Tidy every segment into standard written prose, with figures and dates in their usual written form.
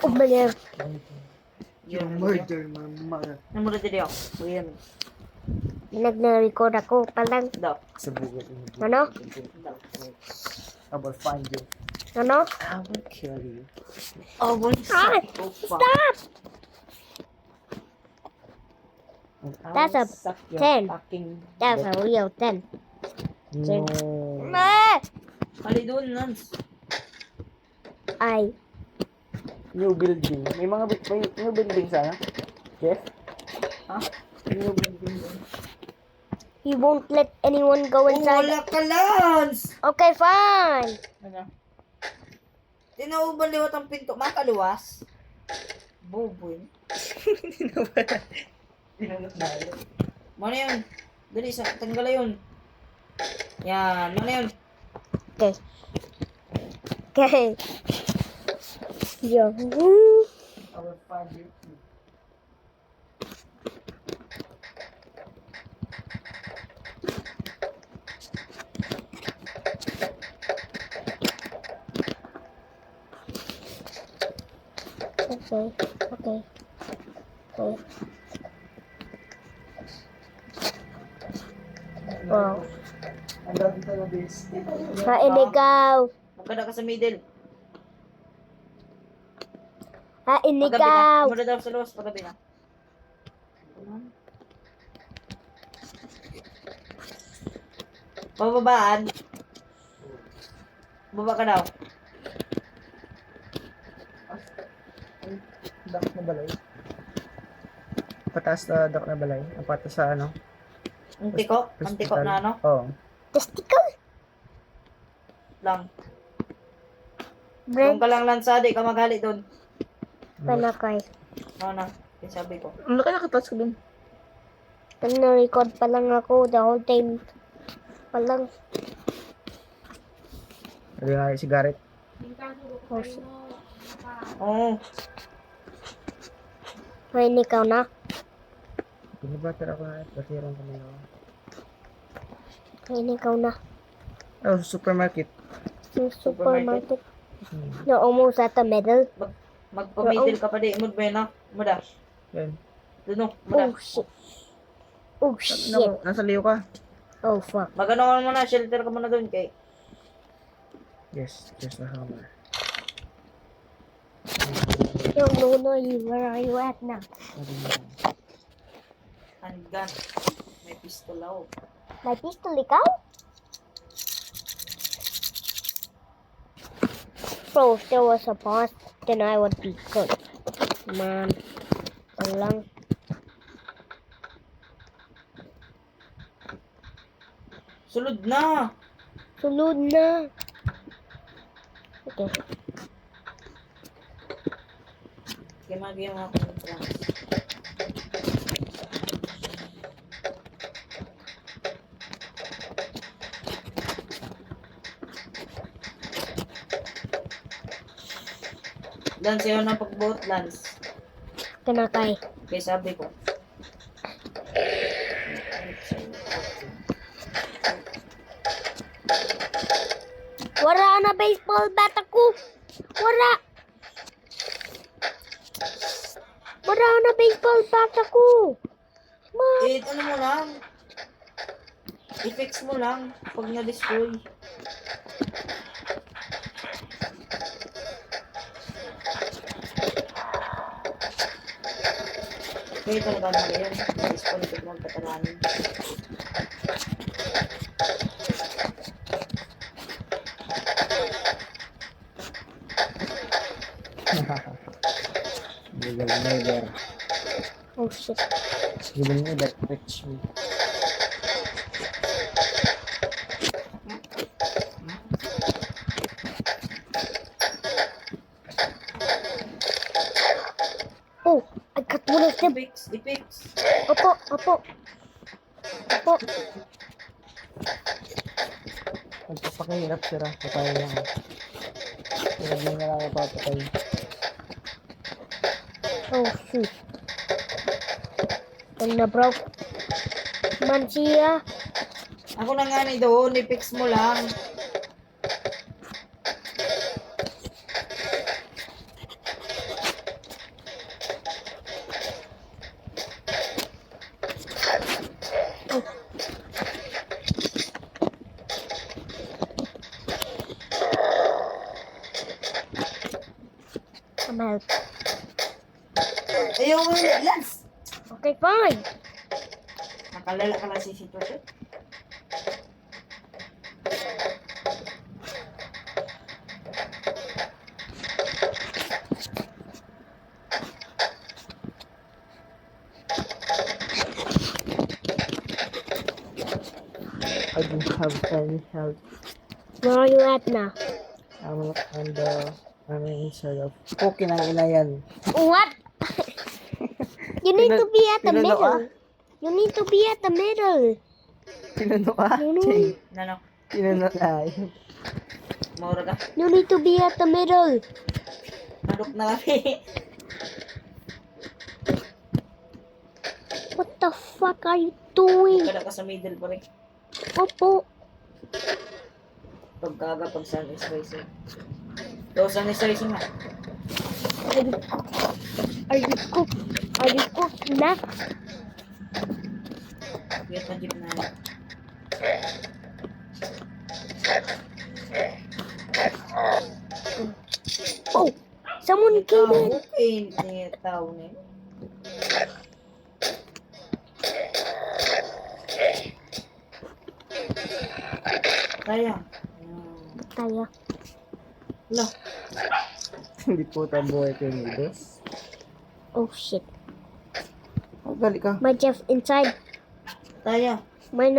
Umalir. You murder my mother. Namura dili ako. Uyan. Nag-record ako palang. Daw. Sa bugot. Ano? Daw. I will find you. Ano? I will kill you. Oh, boy. Ah, stop! And I That's will a suck your 10. fucking That's a real 10. No. Ah! Kali doon, Lance. Ay. New building. May new building sana? Jeff? Ha? New building. He won't let anyone go Oh, inside. wala ka, Lance! Okay, fine. Ano? Tinauban liwat ang pinto. Makaluwas. Boboy. Tinanong na yun. Mana yun? Dali, tanggal yun. Yan, mana yun? Okay. Okay. Yo. I will find you. Okay. Okay. Okay. Wow. Ang dami talaga base. Hain ikaw. Magkada ka sa middle. Hain Paggabi na. ikaw. Madadap sa luwas. Paggabi na. Pababaan. Baba ka daw. Dak na balay. Pataas na dak na balay. Ang patas sa ano? Ang tiko. Ang tiko na ano. Oo. Testicle. Lang. Bread. Doon ka lang lansa. Di ka maghali doon. Panakay. No na. Yung sabi ko. Ano ka nakatas ko dun? Nag-record pa lang ako the whole time. Palang. Ano nga si Garrett? Oh, shit. Oo. Hain ikaw na. Pinabater ako na. Batiran ko na ako. Hain ikaw na. Oh, supermarket. Yung supermarket. Hmm. No, almost at the middle. Magpamidil ka pa di. Mud ba na? Muda. Yan. Doon o. Muda. Oh, shit. Oh, shit. Nasa liyo ka? Oh, fuck. Magano ka muna. Shelter ka muna doon kay. Yes, just a hammer. Yo, no, where are you at now? Handgun. May pistol ako. May pistol ikaw? Bro, if there was a boss, then I would be good. Man. Lang. Sulod na. Sulod na. Okay. Gimagyan ako ng trans. Lance, yun ang pagbuot, Lance. Kanakay. Kaya sabi ko. Wala na baseball bat ako. Wala. Wala na baseball bat ako. Ma. Ano mo lang. I-fix mo lang pag na-destroy. Kaya talaga na yun. Na-destroy pag magkatalanin. Legal never. Oh shit. You will never touch me. Oh, I got one of them. I-fix. I-fix. Opo, opo. Opo. Magpapakahirap sila. Patay lang. Hirap din na lang napapatay. Oh shoot. Ano na bro? Man siya. Ako na nga ni doon. I-fix mo lang. some help. Ayaw mo yun, Lance! Okay, fine. Nakalala ka lang sa sitwasyon. I don't have any help. Where are you at now? I'm on the inside of cooking ang ina yan. What? You need to be at the Pinuno middle. You need to be at the middle. Pinuno ah. You know? Ching. Nano, Pinuno na. maura ka. You need to be at the middle. Nadok na kami. What the fuck are you doing? Kada ka sa middle pa rin. Opo. Pagkaga pag sunny slicing. So, sunny slicing nga. Are you cook? Are you cooked na? Wait na jeep na. Oh! Someone came in. Okay, hindi tao na yun. Kaya. Tayo. Wala. Hindi po buhay ko yung videos. Oh shit. Oh, gali ka. My Jeff inside. Pataya. My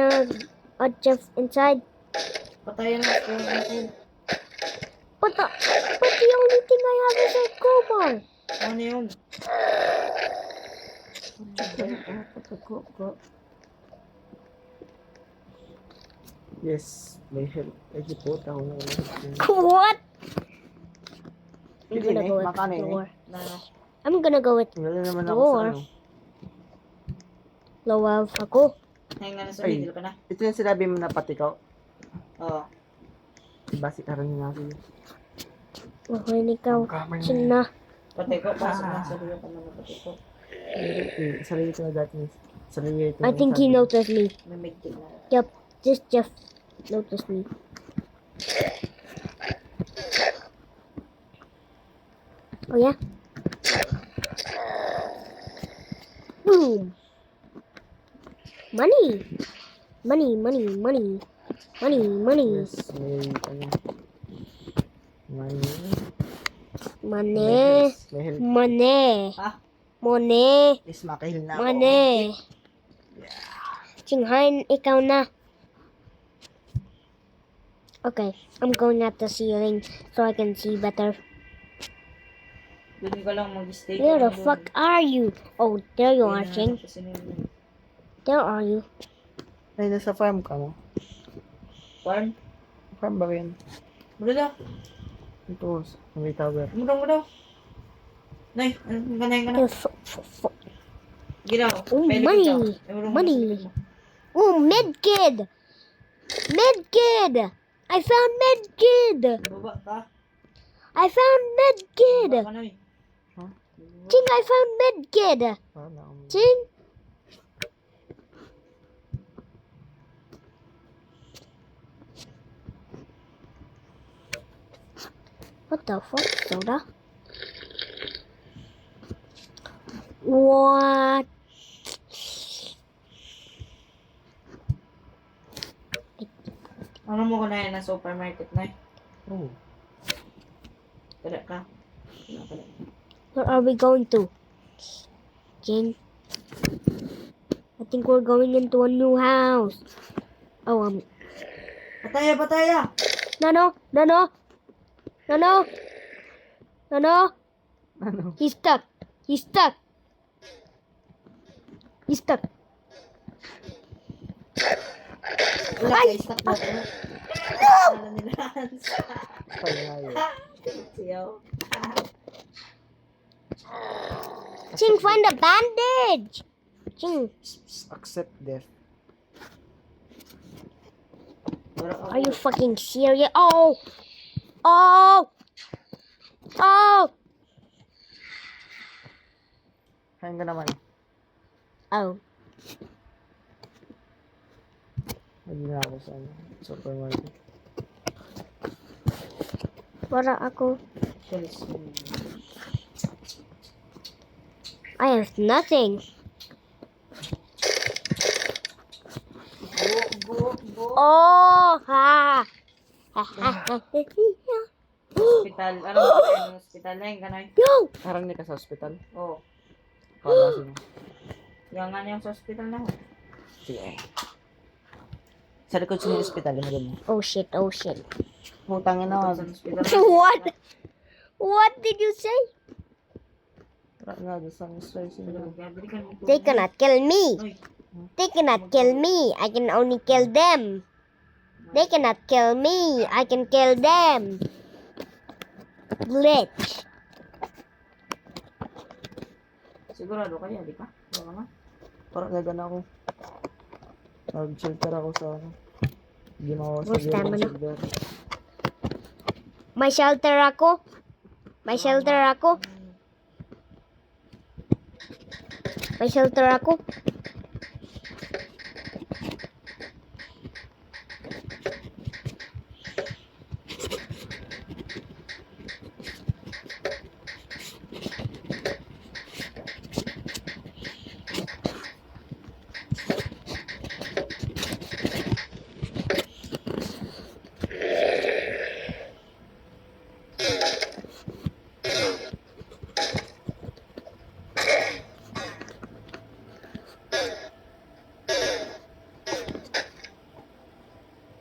Jeff inside. Pataya na. But the only thing I have is a crowbar. Ano yun? Yes, may help. Ay, po tao na What? I'm Hindi gonna eh, go with makano the eh. door. Na, I'm gonna go with Wala naman ako sa door. ano. Lowaw ako. hanggang sa Ay. middle ka na. Ito yung sinabi mo na patikaw. Oo. Basi ka rin natin. Okay, ikaw. Kamay Sina. Patay ko. Pasok na sa liyo ka naman patay ko. Sarili ko na dati. Sarili ko I think he noticed me. May medkit na. Yep, this Jeff noticed me. Oh yeah? Boom! Money! Money, money, money. Money, money. Yes, may ano. Money. Money. May help. Money. Ha? Money. Yes, makahil na ako. Money. Chinghain, ikaw na. Okay, I'm going at the ceiling so I can see better. Doon ka lang mag-stay. Where the fuck are you? Oh, there you are, Ching. There are you. Ay, nasa farm ka mo. Farm? Farm ba yun? Mula daw. Ito, sa may tower. Mula daw. Nay, ano ka na? Ginaw. Oh, money. Money. Oh, medkid. Medkid. I found medkid. Baba ka. I found medkid. Baba ka na eh. Huh? Ching, I found medkid. Wala akong... Ching. What the fuck, soda? What? Ano mo ko na yan na supermarket na eh? Oh. Kada ka. Kada. Where are we going to? Jing. I think we're going into a new house. Oh, Pataya, pataya! no, no, no, no. No, no. No, no. Ano? He's stuck. He's stuck. He's stuck. Wala Ay! kayo, stop na ito. Ano nila? Pangayo. Siyaw. Ching, find a bandage. Ching, Accept death. are you fucking serious? Oh! Oh! Oh! Kain ka naman. Oh. Hindi na ako sa ano, supermarket. Wala ako. I have nothing. Go. Oh, ha. Ha, ha, ha. Hospital. Alam mo ba yung hospital na yung gano'n? Yo! Parang hindi ka sa hospital. Oo. Kala sino. Yung nga yung sa hospital na. Sige. Sa likod sa hospital, yung ganun. Oh shit, oh shit. Putang ina. Sa hospital na. What? What did you say? Tara nga, the sun is rising. They cannot kill me. Uy. They cannot kill me. I can only kill them. They cannot kill me. I can kill them. Glitch. Sigurado kaya, di ka? Wala nga. Parang gagana ako. Nag-shelter ako sa ano. Ginawa sa Where's stamina? shelter. May shelter ako. May shelter ako. May shelter ako.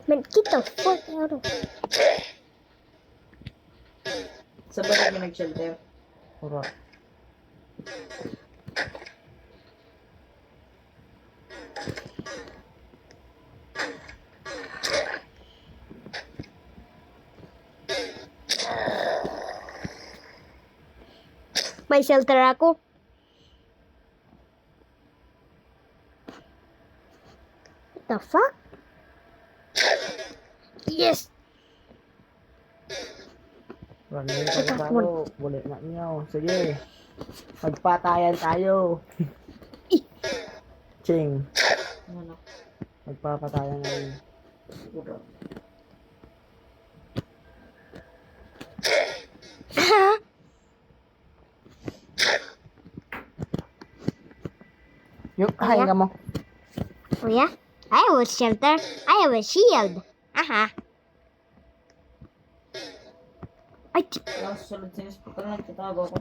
Man, get the fuck out of here. Sa ba mo nag-shelter? Ura. May shelter ako. What the fuck? Yes! Running ka na tayo. Bulit na niyo. Sige. Magpatayan tayo. Ching. Ano? Magpapatayan ngayon. Siguro. Yung, hahinga mo. Oh yeah? I have a shelter. I have a shield. Aha. Ay, Wala susunod sa hospital, nagtatago ako.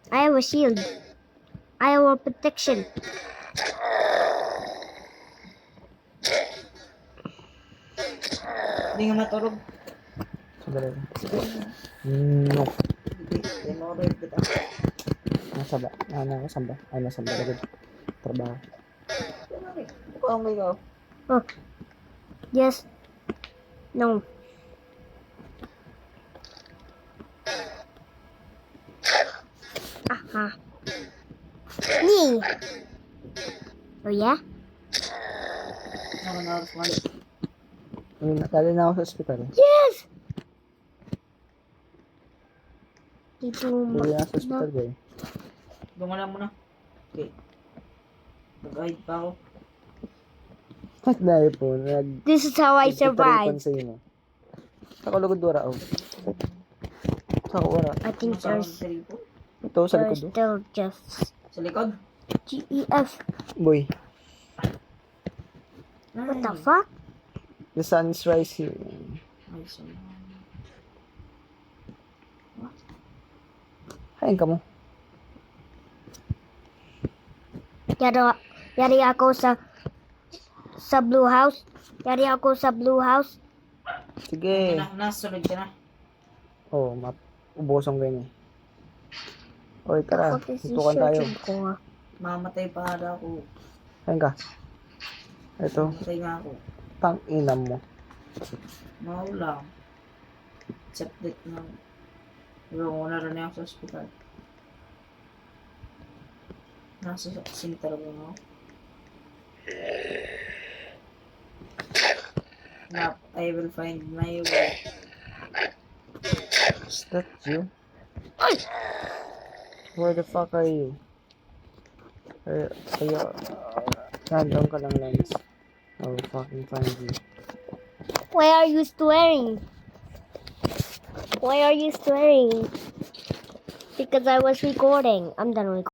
I have a shield. I have a protection. Hindi nga matulog. Sandali. No. Tinurog kita. Nasa ba? Nasaan ba? Ay, nasa ba? Agad. Trabaho. Bukang kayo. Oh. Yes. No. Aha. Me. Oh yeah? Ako na oras mali. Ayun, dali na ako sa hospital. Yes! Dito Dali na ako sa hospital, boy. Dumala mo na. Okay. Nag-hide pa ako. At dahil po, This is how I survive. sa inyo. Sa kalugod wara, oh. Sa wara. I think Masarang there's telephone. Ito, sa likod, oh. still just Sa likod? GEF. Boy, What the fuck? the sun is rising. Ay, sorry. Hain ka mo. Yari ako sa blue house. Yari ako sa blue house. Sige. Nasunod ka na. Oh, ubosong ganyan. Oy, tara. What is Tutukan this tayo. searching for? Mamatay pa nga ako. Hain ka. Ito, Mamatay nga ako. tang inam mo. Maulang. Septic na. Pero na rin ako sa hospital. Nasa sinter ko na. Nap, I will find my way. Is that you? Where the fuck are you? Nandun ka lang, Lance. I will fucking find you. Why are you swearing? Why are you swearing? Because I was recording. I'm done recording.